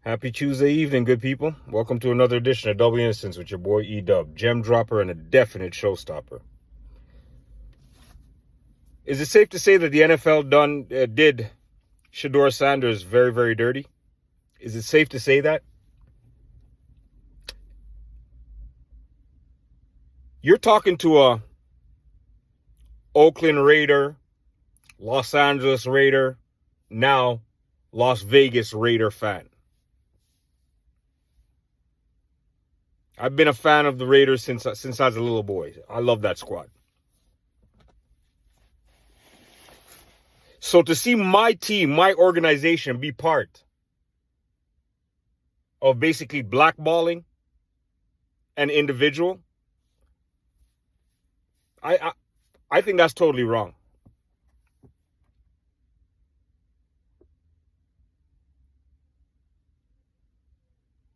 Happy Tuesday evening, good people. Welcome to another edition of Double Innocence with your boy E-Dub, gem dropper and a definite showstopper. Is it safe to say that the NFL did Shedeur Sanders very, very dirty? Is it safe to say that? You're talking to a Oakland Raider, Los Angeles Raider, now Las Vegas Raider fan. I've been a fan of the Raiders since I was a little boy. I love that squad. So to see my team, my organization be part of basically blackballing an individual, I think that's totally wrong.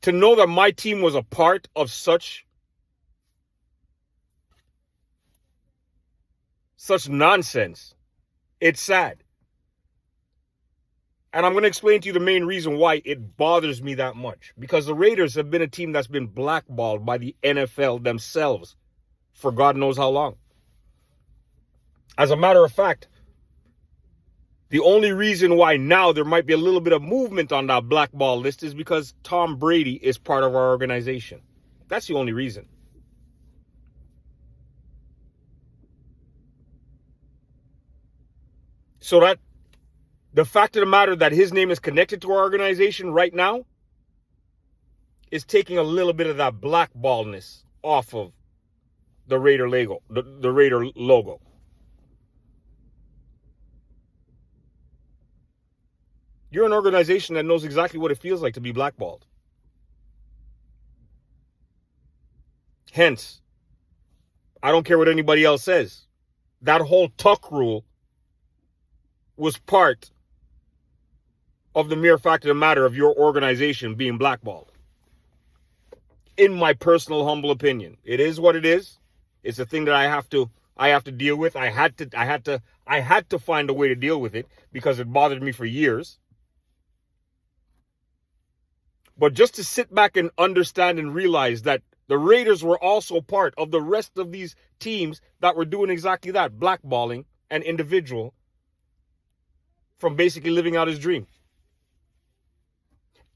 To know that my team was a part of such nonsense, it's sad. And I'm going to explain to you the main reason why it bothers me that much. Because the Raiders have been a team that's been blackballed by the NFL themselves for God knows how long. As a matter of fact, the only reason why now there might be a little bit of movement on that blackball list is because Tom Brady is part of our organization. That's the only reason. So that the fact of the matter that his name is connected to our organization right now is taking a little bit of that blackballness off of the Raider logo. The Raider logo. You're an organization that knows exactly what it feels like to be blackballed. Hence, I don't care what anybody else says. That whole Tuck rule was part of the mere fact of the matter of your organization being blackballed. In my personal humble opinion, it is what it is. It's a thing that I have to deal with. I had to find a way to deal with it because it bothered me for years. But just to sit back and understand and realize that the Raiders were also part of the rest of these teams that were doing exactly that, blackballing an individual from basically living out his dream.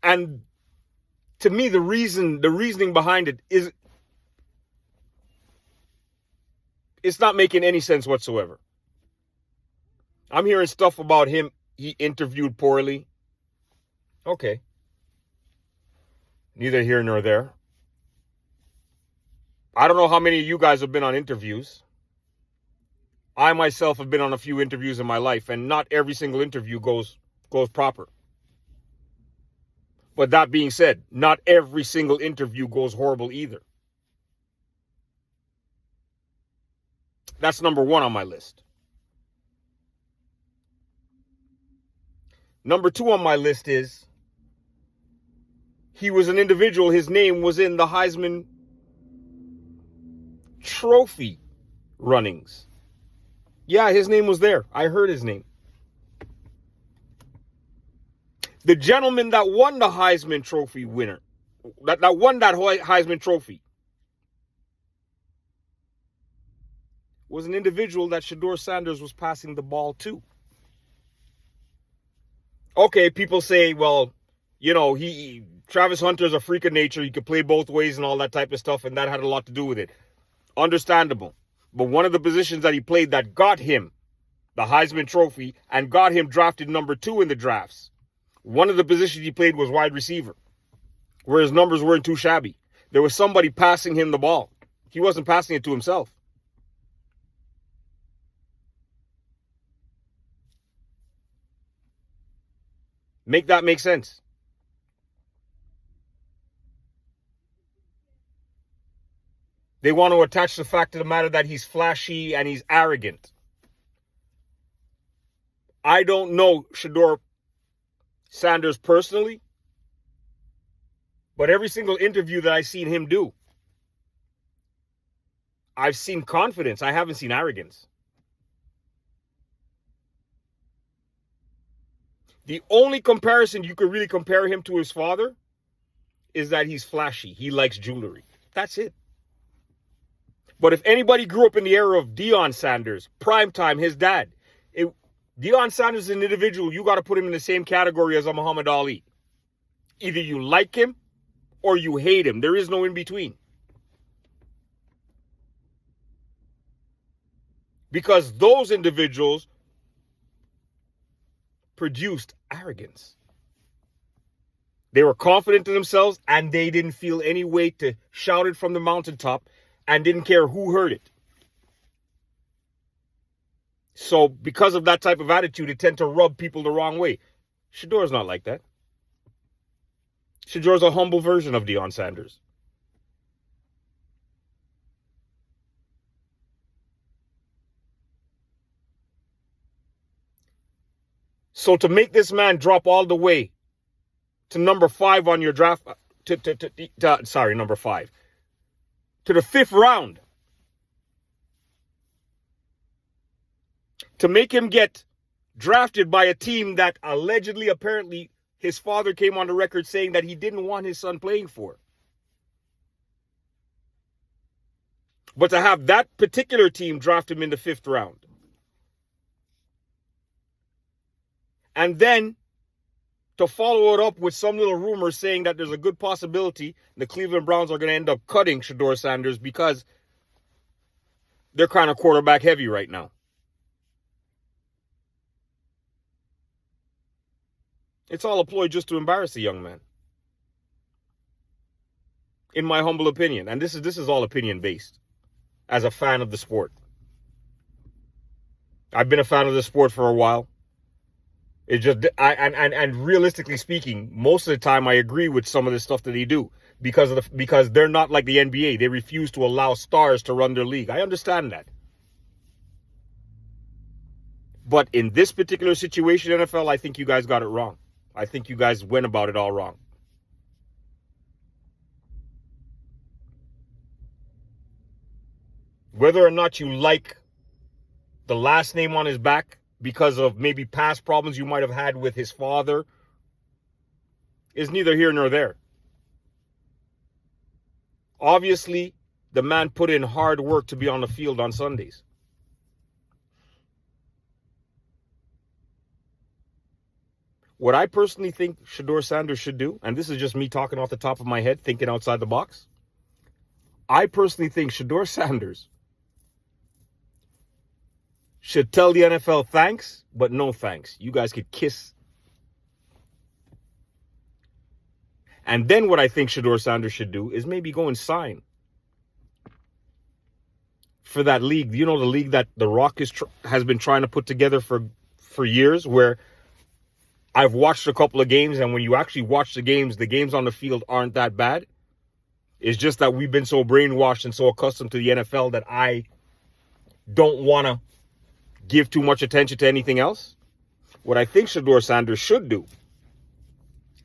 And to me, the reasoning behind it is it's not making any sense whatsoever. I'm hearing stuff about him. He interviewed poorly. Okay. Neither here nor there. I don't know how many of you guys have been on interviews. I myself have been on a few interviews in my life, and not every single interview goes proper. But that being said, not every single interview goes horrible either. That's number one on my list. Number two on my list is he was an individual. His name was in the Heisman Trophy runnings. Yeah, his name was there. I heard his name. The gentleman that won the Heisman Trophy winner, that won that Heisman Trophy, was an individual that Shedeur Sanders was passing the ball to. Okay, people say, well, you know, Travis Hunter's a freak of nature. He could play both ways and all that type of stuff, and that had a lot to do with it. Understandable. But one of the positions that he played that got him the Heisman Trophy and got him drafted number 2 in the drafts, one of the positions he played was wide receiver, where his numbers weren't too shabby. There was somebody passing him the ball. He wasn't passing it to himself. Make that make sense. They want to attach the fact of the matter that he's flashy and he's arrogant. I don't know Shedeur Sanders personally, but every single interview that I've seen him do, I've seen confidence. I haven't seen arrogance. The only comparison you could really compare him to his father is that he's flashy. He likes jewelry. That's it. But if anybody grew up in the era of Deion Sanders, primetime, his dad, Deion Sanders is an individual, you got to put him in the same category as a Muhammad Ali. Either you like him or you hate him. There is no in between. Because those individuals produced arrogance. They were confident in themselves and they didn't feel any weight to shout it from the mountaintop and didn't care who heard it. So because of that type of attitude, it tend to rub people the wrong way. Shadour's not like that. Shadour's a humble version of Deion Sanders. So to make this man drop all the way to number 5 on your draft, number 5, to the 5th round, to make him get drafted by a team that allegedly, apparently, his father came on the record saying that he didn't want his son playing for. But to have that particular team draft him in the 5th round. And then to follow it up with some little rumor saying that there's a good possibility the Cleveland Browns are going to end up cutting Shedeur Sanders because they're kind of quarterback heavy right now. It's all a ploy just to embarrass the young man. In my humble opinion. And this is all opinion based. As a fan of the sport. I've been a fan of the sport for a while. It just and realistically speaking, most of the time I agree with some of the stuff that they do because they're not like the NBA. They refuse to allow stars to run their league. I understand that. But in this particular situation, NFL, I think you guys got it wrong. I think you guys went about it all wrong. Whether or not you like the last name on his back because of maybe past problems you might have had with his father is neither here nor there. Obviously, the man put in hard work to be on the field on Sundays. What I personally think Shedeur Sanders should do, and this is just me talking off the top of my head, thinking outside the box. I personally think Shedeur Sanders should tell the NFL thanks, but no thanks. You guys could kiss. And then what I think Shedeur Sanders should do is maybe go and sign for that league. You know, the league that The Rock has been trying to put together for years, where I've watched a couple of games, and when you actually watch the games on the field aren't that bad. It's just that we've been so brainwashed and so accustomed to the NFL that I don't want to give too much attention to anything else. What I think Shedeur Sanders should do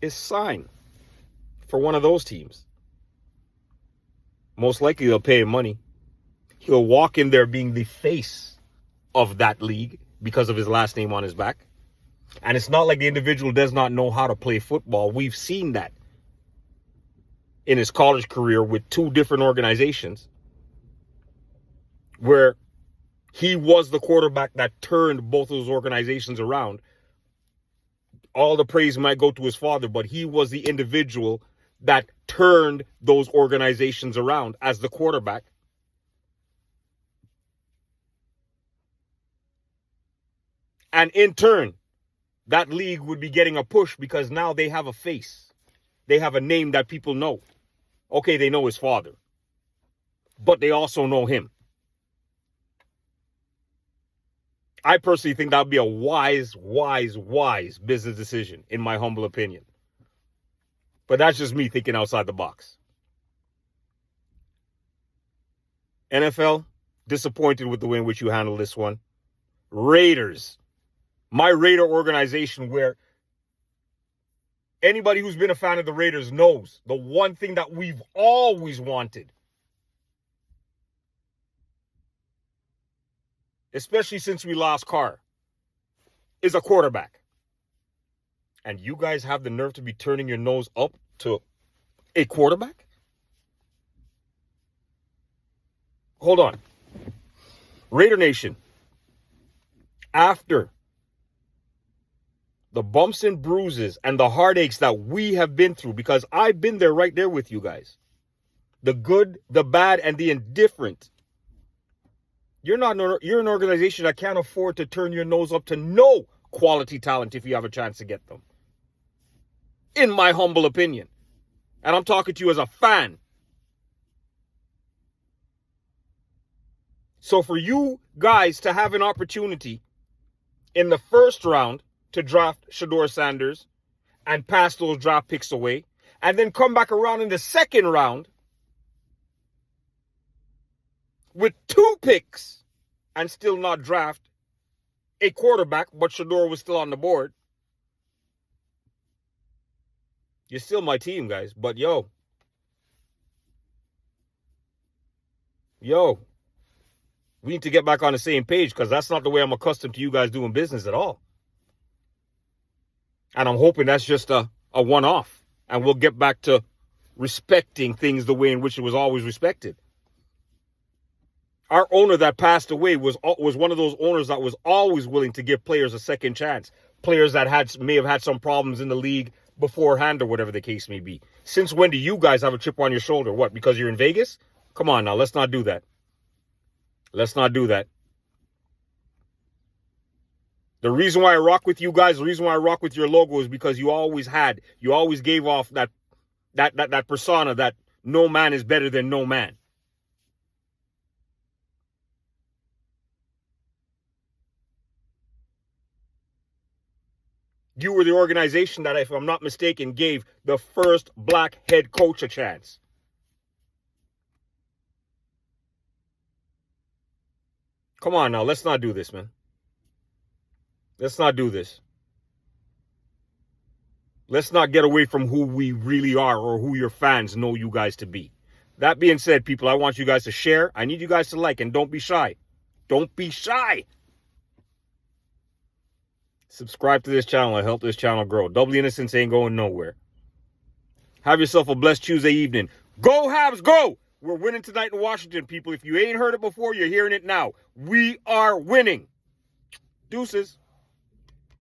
is sign for one of those teams. Most likely they'll pay him money. He'll walk in there being the face of that league because of his last name on his back. And it's not like the individual does not know how to play football. We've seen that in his college career with 2 different organizations where he was the quarterback that turned both of those organizations around. All the praise might go to his father, but he was the individual that turned those organizations around as the quarterback. And in turn, that league would be getting a push because now they have a face. They have a name that people know. Okay, they know his father, but they also know him. I personally think that would be a wise business decision, in my humble opinion. But that's just me thinking outside the box. NFL, disappointed with the way in which you handled this one. Raiders, my Raider organization, where anybody who's been a fan of the Raiders knows the one thing that we've always wanted, especially since we lost Carr, is a quarterback. And you guys have the nerve to be turning your nose up to a quarterback? Hold on. Raider Nation, after the bumps and bruises and the heartaches that we have been through, because I've been there right there with you guys, the good, the bad, and the indifferent, you're an organization that can't afford to turn your nose up to no quality talent if you have a chance to get them. In my humble opinion. And I'm talking to you as a fan. So for you guys to have an opportunity in the first round to draft Shedeur Sanders and pass those draft picks away, and then come back around in the second round with 2 picks and still not draft a quarterback, but Shedeur was still on the board. You're still my team, guys. But yo, we need to get back on the same page, because that's not the way I'm accustomed to you guys doing business at all. And I'm hoping that's just a one-off, and we'll get back to respecting things the way in which it was always respected. Our owner that passed away was one of those owners that was always willing to give players a second chance. Players that may have had some problems in the league beforehand or whatever the case may be. Since when do you guys have a chip on your shoulder? What, because you're in Vegas? Come on now, let's not do that. Let's not do that. The reason why I rock with you guys, the reason why I rock with your logo is because you always gave off that persona that no man is better than no man. You were the organization that, if I'm not mistaken, gave the first black head coach a chance. Come on now, let's not do this, man. Let's not do this. Let's not get away from who we really are or who your fans know you guys to be. That being said, people, I want you guys to share. I need you guys to like, and don't be shy. Don't be shy. Subscribe to this channel and help this channel grow. Double Innocence ain't going nowhere. Have yourself a blessed Tuesday evening. Go Habs, go! We're winning tonight in Washington, people. If you ain't heard it before, you're hearing it now. We are winning. Deuces.